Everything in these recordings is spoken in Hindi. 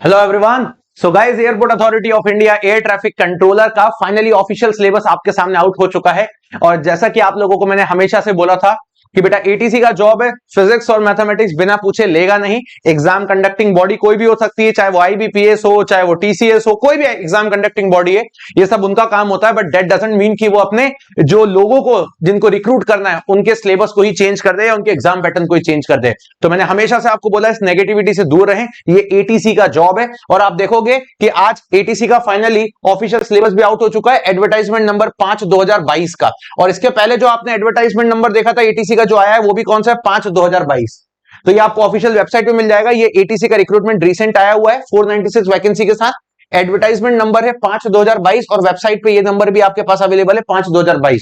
Hello everyone. So guys, airport authority of India air traffic controller का फाइनली ऑफिशियल सिलेबस आपके सामने आउट हो चुका है। और जैसा कि आप लोगों को मैंने हमेशा से बोला था कि बेटा एटीसी का जॉब है, फिजिक्स और मैथमेटिक्स बिना पूछे लेगा नहीं। एग्जाम कंडक्टिंग बॉडी कोई भी हो सकती है, चाहे वो आईबीपीएस हो, चाहे वो टीसीएस हो, कोई भी एग्जाम कंडक्टिंग बॉडी है, ये सब उनका काम होता है। बट दैट डजंट मीन कि वो अपने जो लोगों को जिनको रिक्रूट करना है उनके सिलेबस को ही चेंज कर दे या उनके एग्जाम पैटर्न को ही चेंज कर दे। तो मैंने हमेशा से आपको बोला इस नेगेटिविटी से दूर रहें, ये एटीसी का जॉब है। और आप देखोगे कि आज एटीसी का फाइनली ऑफिशियल सिलेबस भी आउट हो चुका है, एडवर्टाइजमेंट नंबर 5/2022 का। और इसके पहले जो आपने एडवर्टाइजमेंट नंबर देखा था एटीसी का जो आया है वो भी कौन सा है, 5/2022। तो ये आपको ऑफिशियल वेबसाइट पे मिल जाएगा। ये एटीसी का रिक्रूटमेंट रिसेंट आया हुआ है 496 वैकेंसी के साथ। एडवर्टाइजमेंट नंबर है 5/2022 और वेबसाइट पे ये नंबर भी आपके पास अवेलेबल है 5/2022।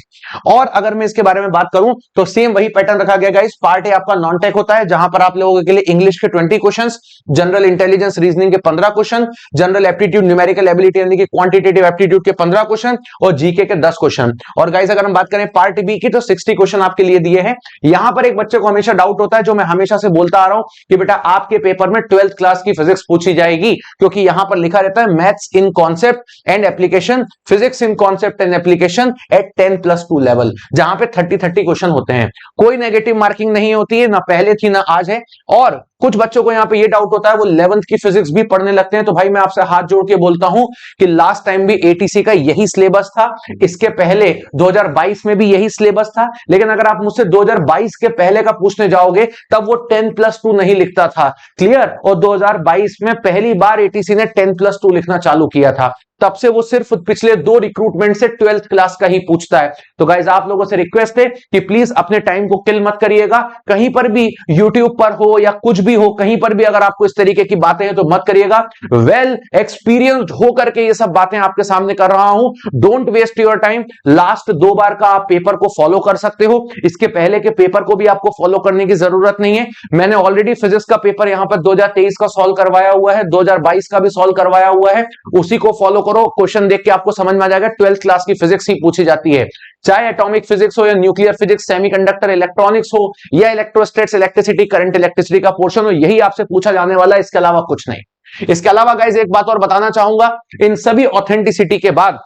और अगर मैं इसके बारे में बात करूं तो सेम वही पैटर्न रखा गया गाइस। पार्ट ए आपका नॉन टेक होता है जहां पर आप लोगों के लिए इंग्लिश के 20 क्वेश्चंस, जनरल इंटेलिजेंस रीजनिंग के 15 question, general aptitude numerical ability यानी कि क्वांटिटेटिव एप्टीट्यूड के 15 क्वेश्चन और जीके के 10 क्वेश्चन। और गाइस अगर हम बात करें पार्ट बी की तो 60 क्वेश्चन आपके लिए दिए हैं। यहां पर एक बच्चे को हमेशा डाउट होता है, जो मैं हमेशा से बोलता आ रहा हूं कि बेटा आपके पेपर में 12th क्लास की फिजिक्स पूछी जाएगी, क्योंकि यहां पर लिखा रहता है maths in concept and application, physics in concept and application at 10+2 level, जहां पे 30 क्वेश्चन होते हैं। कोई नेगेटिव मार्किंग नहीं होती है, ना पहले थी ना आज है। और कुछ बच्चों को यहां पे ये डाउट होता है वो 11th की फिजिक्स भी पढ़ने लगते हैं। तो भाई मैं आपसे हाथ जोड़ के बोलता हूं कि लास्ट टाइम भी एटीसी का यही सिलेबस था, इसके पहले 2022 में भी यही सिलेबस था। लेकिन अगर आप मुझसे 2022 के पहले का पूछने जाओगे तब वो 10+2 नहीं लिखता था, क्लियर। और 2022 में पहली बार एटीसी ने 10+2 लिखना चालू किया था, तब से वो सिर्फ पिछले 2 रिक्रूटमेंट से 12th क्लास का ही पूछता है। तो गाइज आप लोगों से रिक्वेस्ट है कि प्लीज अपने टाइम को किल मत करिएगा। कहीं पर भी यूट्यूब पर हो या कुछ भी हो, कहीं पर भी अगर आपको इस तरीके की बातें हैं तो मत करिएगा। वेल एक्सपीरियंस्ड होकर के ये सब बातें आपके सामने कर रहा हूं। Don't waste your time. Last 2 बार का आप पेपर को फॉलो कर सकते हो, इसके पहले के पेपर को भी आपको फॉलो करने की जरूरत नहीं है। मैंने ऑलरेडी फिजिक्स का पेपर यहां पर 2023 का सॉल्व करवाया हुआ है, 2022 का भी सॉल्व करवाया हुआ है, उसी को फॉलो करो। क्वेश्चन देख के आपको समझ में आ जाएगा 12th क्लास की फिजिक्स ही पूछी जाती है, चाहे एटॉमिक फिजिक्स हो या न्यूक्लियर फिजिक्स, सेमीकंडक्टर इलेक्ट्रॉनिक्स हो या इलेक्ट्रोस्टैटिक्स इलेक्ट्रिसिटी करंट इलेक्ट्रिसिटी का पोर्शन हो, यही आपसे पूछा जाने वाला है, इसके अलावा कुछ नहीं। इसके अलावा गाइस एक बात और बताना चाहूंगा, इन सभी ऑथेंटिसिटी के बाद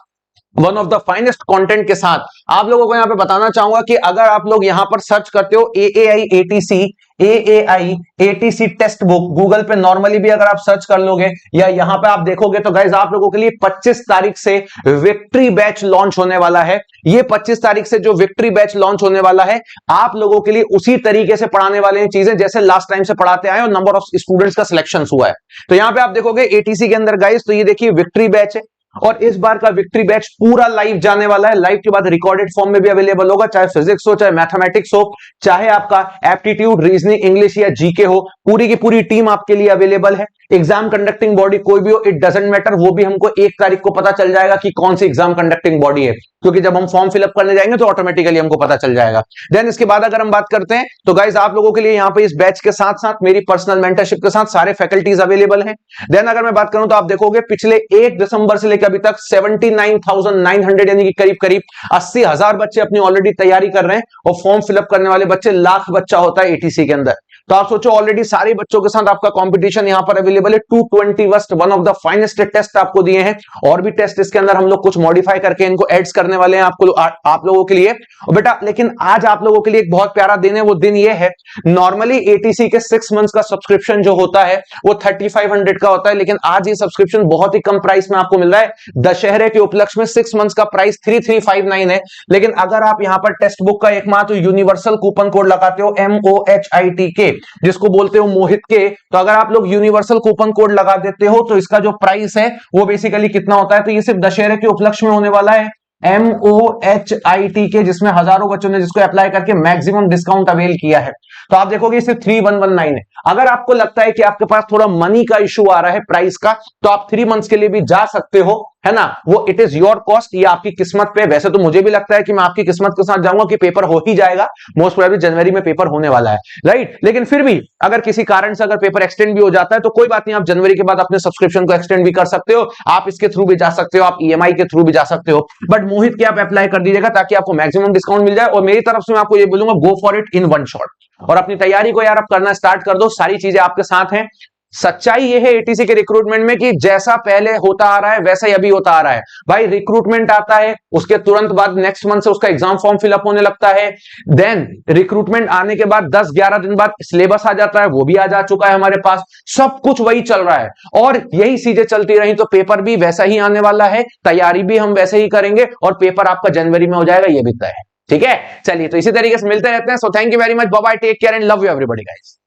one of the finest content के साथ आप लोगों को यहां पे बताना चाहूंगा कि अगर आप लोग यहां पर सर्च करते हो AAI ATC text book, Google पे नॉर्मली भी अगर आप सर्च कर लोगे या यहां पे आप देखोगे तो गाइस आप लोगों के लिए 25 तारीख से विक्ट्री बैच लॉन्च होने वाला है। ये 25 तारीख से जो विक्ट्री बैच लॉन्च होने वाला है, आप लोगों के लिए उसी तरीके से पढ़ाने वाले हैं चीजें जैसे लास्ट टाइम से पढ़ाते आए और नंबर ऑफ स्टूडेंट्स का सिलेक्शन हुआ है। तो यहां पे आप देखोगे एटीसी के अंदर गाइस, तो ये देखिए विक्ट्री बैच है और इस बार का विक्ट्री बैच पूरा लाइव जाने वाला है। लाइव के बाद रिकॉर्डेड फॉर्म में भी अवेलेबल होगा, चाहे फिजिक्स हो, चाहे मैथमेटिक्स हो, चाहे आपका एप्टीट्यूड रीजनिंग इंग्लिश या जीके हो, पूरी की पूरी टीम आपके लिए अवेलेबल है। एग्जाम कंडक्टिंग बॉडी कोई भी हो, इट डजंट मैटर, वो भी हमको 1 तारीख को पता चल जाएगा कि कौन सी एग्जाम कंडक्टिंग बॉडी है, क्योंकि जब हम फॉर्म फिलअप करने जाएंगे तो ऑटोमेटिकली हमको पता चल जाएगा। देन इसके बाद अगर हम बात करते हैं तो गाइज आप लोगों के लिए यहां पे इस बैच के साथ साथ मेरी पर्सनल मेंटरशिप के साथ सारे फैकल्टीज अवेलेबल हैं। देन अगर मैं बात करूं तो आप देखोगे पिछले 1 दिसंबर से लेकर अभी तक 79,900 यानी कि करीब करीब 80,000 बच्चे अपनी ऑलरेडी तैयारी कर रहे हैं और फॉर्म फिलअप करने वाले बच्चे लाख बच्चा होता है एटीसी के अंदर। तो आप सोचो ऑलरेडी सारे बच्चों के साथ आपका कंपटीशन यहां पर अवेलेबल है। 220 worst one of the finest test आपको दिए हैं, और भी टेस्ट इसके अंदर हम लोग कुछ मॉडिफाई करके इनको एड्स करने वाले हैं आप लोगों के लिए। और बेटा लेकिन आज आप लोगों के लिए एक बहुत प्यारा दिन है, वो दिन ये है, नॉर्मली एटीसी के 6 मंथ्स का सब्सक्रिप्शन जो होता है वो 3500 का होता है, लेकिन आज ये सब्सक्रिप्शन बहुत ही कम प्राइस में आपको मिल रहा है। दशहरे के उपलक्ष्य में 6 मंथ्स का प्राइस 3359 है। लेकिन अगर आप यहां पर टेक्स्ट बुक का एकमात्र यूनिवर्सल कूपन कोड लगाते हो MOHITK, जिसको बोलते हो मोहित के, तो अगर आप लोग यूनिवर्सल कूपन कोड लगा देते हो तो इसका जो प्राइस है वो बेसिकली कितना होता है, तो ये सिर्फ दशहरे के उपलक्ष्य में होने वाला है MOHITK, जिसमें हजारों बच्चों ने जिसको अप्लाई करके मैक्सिमम डिस्काउंट अवेल किया है। तो आप देखोगे सिर्फ 3119 है। अगर आपको लगता है कि आपके पास थोड़ा मनी का इशू आ रहा है प्राइस का, तो आप 3 मंथ्स के लिए भी जा सकते हो, है ना। वो इट इज योर कॉस्ट, ये आपकी किस्मत पे। वैसे तो मुझे भी लगता है कि मैं आपकी किस्मत के साथ जाऊंगा कि पेपर हो ही जाएगा, मोस्ट प्रोबेबली जनवरी में पेपर होने वाला है, राइट। लेकिन फिर भी अगर किसी कारण से अगर पेपर एक्सटेंड भी हो जाता है तो कोई बात नहीं, आप जनवरी के बाद अपने सब्सक्रिप्शन को एक्सटेंड भी कर सकते हो, आप इसके थ्रू भी जा सकते हो, आप ईएमआई के थ्रू भी जा सकते हो, बट मोहित के आप अप्लाई कर दीजिएगा ताकि आपको मैक्सिमम डिस्काउंट मिल जाए। और मेरी तरफ से मैं आपको ये बोलूंगा, go for it in one shot और अपनी तैयारी को यार आप करना स्टार्ट कर दो, सारी चीजें आपके साथ हैं। सच्चाई ये है एटीसी के रिक्रूटमेंट में कि जैसा पहले होता आ रहा है वैसा ही अभी होता आ रहा है भाई। रिक्रूटमेंट आता है, उसके तुरंत बाद नेक्स्ट मंथ से उसका एग्जाम फॉर्म फिलअप होने लगता है, देन रिक्रूटमेंट आने के बाद 10-11 दिन बाद सिलेबस आ जाता है, वो भी आ जा चुका है हमारे पास, सब कुछ वही चल रहा है। और यही चीजें चलती रही तो पेपर भी वैसा ही आने वाला है, तैयारी भी हम वैसे ही करेंगे और पेपर आपका जनवरी में हो जाएगा, ये भी तय है। ठीक है, चलिए तो इसी तरीके से मिलते रहते हैं। So thank you very much, bye bye, take care and love you everybody guys.